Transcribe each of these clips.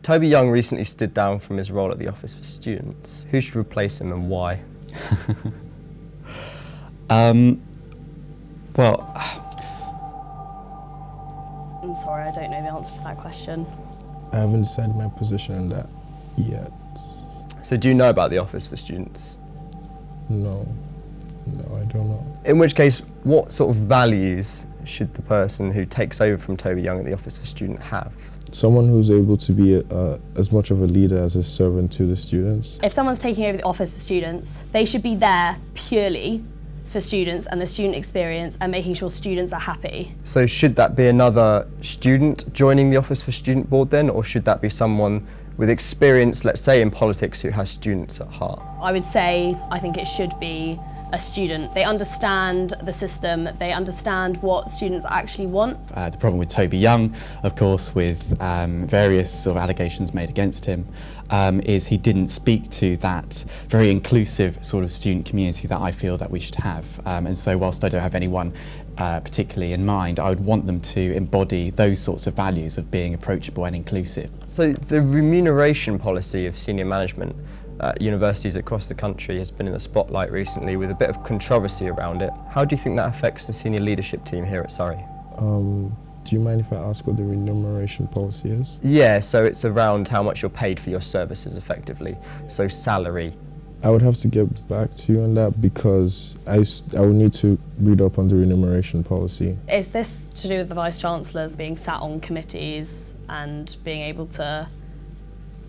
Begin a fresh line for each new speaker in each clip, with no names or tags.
Toby Young recently stood down from his role at the Office for Students. Who should replace him and why?
Well,
I'm sorry, I don't know the answer to that question.
I haven't decided my position on that yet.
So do you know about the Office for Students?
No, I don't know.
In which case, what sort of values should the person who takes over from Toby Young at the Office for Students have?
Someone who's able to be as much of a leader as a servant to the students.
If someone's taking over the Office for Students, they should be there purely for students and the student experience and making sure students are happy.
So should that be another student joining the Office for Student board then, or should that be someone with experience, let's say, in politics who has students at heart?
I would say I think it should be a student. They understand the system, they understand what students actually want.
the problem with Toby Young, of course, with various sort of allegations made against him, is he didn't speak to that very inclusive sort of student community that I feel that we should have. And so whilst I don't have anyone particularly in mind, I would want them to embody those sorts of values of being approachable and inclusive.
So the remuneration policy of senior management at universities across the country has been in the spotlight recently with a bit of controversy around it. How do you think that affects the senior leadership team here at Surrey?
Do you mind if I ask what the remuneration policy is?
Yeah, so it's around how much you're paid for your services effectively, so salary.
I would have to get back to you on that because I would need to read up on the remuneration policy.
Is this to do with the Vice-Chancellors being sat on committees and being able to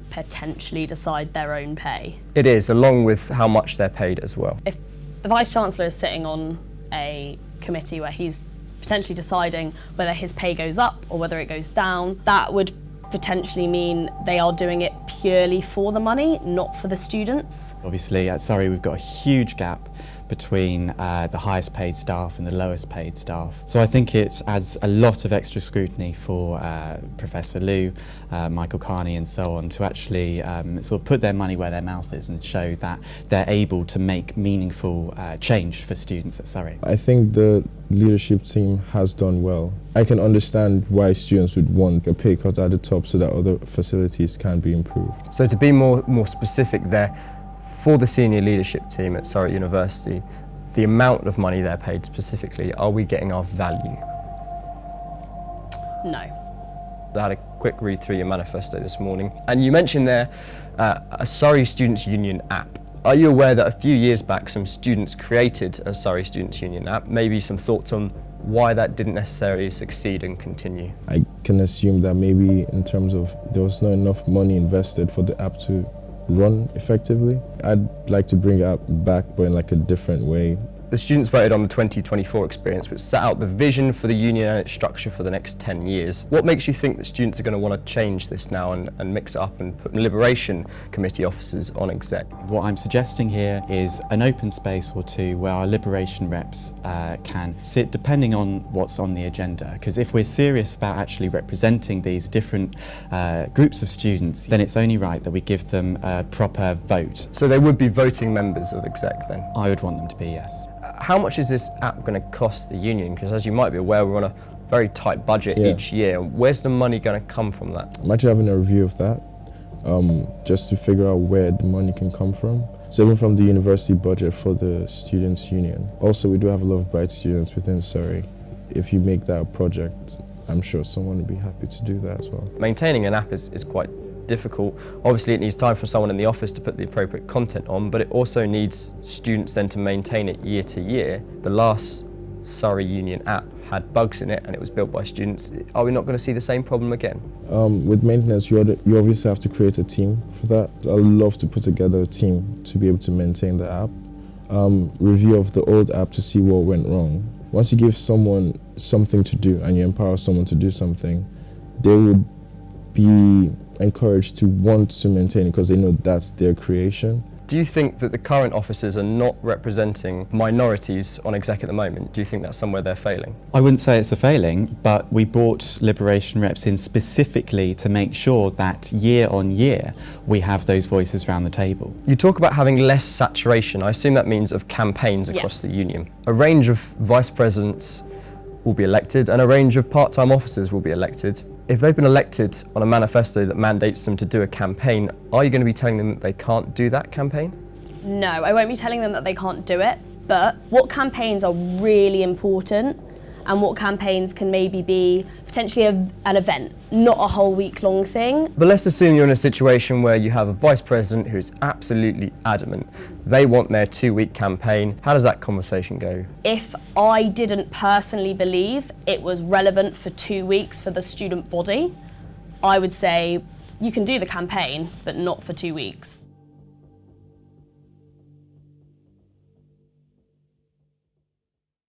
potentially decide their own pay?
It is, along with how much they're paid as well.
If the Vice-Chancellor is sitting on a committee where he's potentially deciding whether his pay goes up or whether it goes down, that would potentially mean they are doing it purely for the money, not for the students.
Obviously at Surrey we've got a huge gap between the highest paid staff and the lowest paid staff. So I think it adds a lot of extra scrutiny for Professor Liu, Michael Carney and so on to actually sort of put their money where their mouth is and show that they're able to make meaningful change for students at Surrey.
I think the leadership team has done well. I can understand why students would want a pay cut at the top so that other facilities can be improved.
So to be more specific there, for the senior leadership team at Surrey University, the amount of money they're paid specifically, are we getting our value?
No.
I had a quick read through your manifesto this morning, and you mentioned there a Surrey Students' Union app. Are you aware that a few years back some students created a Surrey Students' Union app? Maybe some thoughts on why that didn't necessarily succeed and continue?
I can assume that maybe in terms of there was not enough money invested for the app to run effectively. I'd like to bring it up back, but in like a different way.
The students voted on the 2024 experience, which set out the vision for the union and its structure for the next 10 years. What makes you think that students are going to want to change this now and mix it up and put Liberation Committee officers on exec?
What I'm suggesting here is an open space or two where our Liberation reps can sit depending on what's on the agenda. Because if we're serious about actually representing these different groups of students, then it's only right that we give them a proper vote.
So they would be voting members of exec then?
I would want them to be, yes.
How much is this app going to cost the union? Because as you might be aware, we're on a very tight budget each year. Where's the money going to come from that?
I'm actually having a review of that, just to figure out where the money can come from. So even from the university budget for the students' union. Also, we do have a lot of bright students within Surrey. If you make that a project, I'm sure someone would be happy to do that as well.
Maintaining an app is quite difficult. Obviously it needs time from someone in the office to put the appropriate content on, but it also needs students then to maintain it year to year. The last Surrey Union app had bugs in it and it was built by students. Are we not going to see the same problem again?
With maintenance, you obviously have to create a team for that. I'd love to put together a team to be able to maintain the app. Review of the old app to see what went wrong. Once you give someone something to do and you empower someone to do something, they would be encouraged to want to maintain it because they know that's their creation.
Do you think that the current officers are not representing minorities on exec at the moment? Do you think that's somewhere they're failing?
I wouldn't say it's a failing, but we brought Liberation reps in specifically to make sure that year on year we have those voices around the table.
You talk about having less saturation. I assume that means of campaigns across the union. A range of vice presidents will be elected and a range of part-time officers will be elected. If they've been elected on a manifesto that mandates them to do a campaign, are you going to be telling them that they can't do that campaign?
No, I won't be telling them that they can't do it, but what campaigns are really important and what campaigns can maybe be potentially an event, not a whole week-long thing.
But let's assume you're in a situation where you have a vice president who's absolutely adamant. They want their 2-week campaign. How does that conversation go?
If I didn't personally believe it was relevant for 2 weeks for the student body, I would say you can do the campaign, but not for 2 weeks.